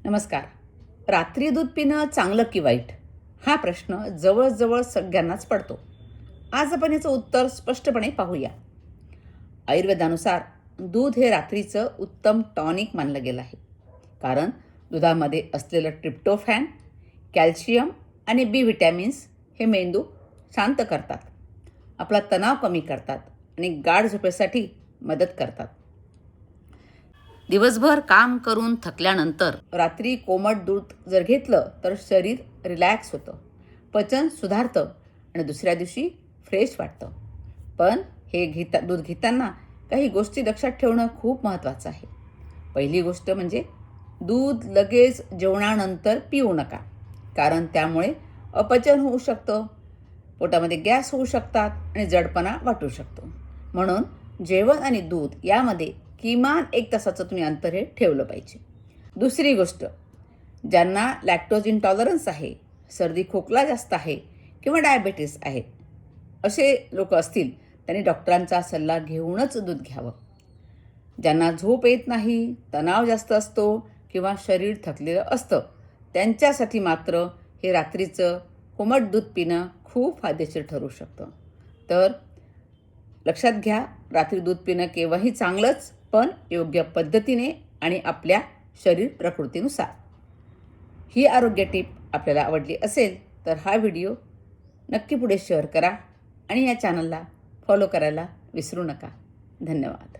नमस्कार. रात्री दूध पिणं चांगलं की वाईट? हा प्रश्न जवळजवळ सगळ्यांनाच पडतो. आज आपण याचं उत्तर स्पष्टपणे पाहूया. आयुर्वेदानुसार दूध हे रात्रीचं उत्तम टॉनिक मानलं गेलं आहे. कारण दुधामध्ये असलेलं ट्रिप्टोफॅन, कॅल्शियम आणि बी व्हिटॅमिन्स हे मेंदू शांत करतात, आपला तणाव कमी करतात आणि गाढ झोपेसाठी मदत करतात. दिवसभर काम करून थकल्यानंतर रात्री कोमट दूध जर घेतलं तर शरीर रिलॅक्स होतं, पचन सुधारतं आणि दुसऱ्या दिवशी फ्रेश वाटतं. पण हे दूध घेताना काही गोष्टी लक्षात ठेवणं खूप महत्त्वाचं आहे. पहिली गोष्ट म्हणजे दूध लगेच जेवणानंतर पिऊ नका, कारण त्यामुळे अपचन होऊ शकतं, पोटामध्ये गॅस होऊ शकतात आणि जडपणा वाटू शकतो. म्हणून जेवण आणि दूध यामध्ये किमान 1 तासाचं तुम्ही अंतर हे ठेवलं पाहिजे. दुसरी गोष्ट, ज्यांना लॅक्टोज इंटॉलरन्स आहे, सर्दी खोकला जास्त आहे किंवा डायबेटीस आहे, असे लोक असतील त्यांनी डॉक्टरांचा सल्ला घेऊनच दूध घ्यावं. ज्यांना झोप येत नाही, तणाव जास्त असतो किंवा शरीर थकलेलं असतं, त्यांच्यासाठी मात्र हे रात्रीचं कोमट दूध पिणं खूप फायदेशीर ठरू शकतं. तर लक्षात घ्या, रात्री दूध पिणं केव्हाही चांगलंच, पण योग्य पद्धतीने आणि आपल्या शरीर प्रकृतीनुसार. ही आरोग्य टीप आपल्याला आवडली असेल तर हा व्हिडिओ नक्की पुढे शेअर करा आणि या चॅनलला फॉलो करायला विसरू नका. धन्यवाद.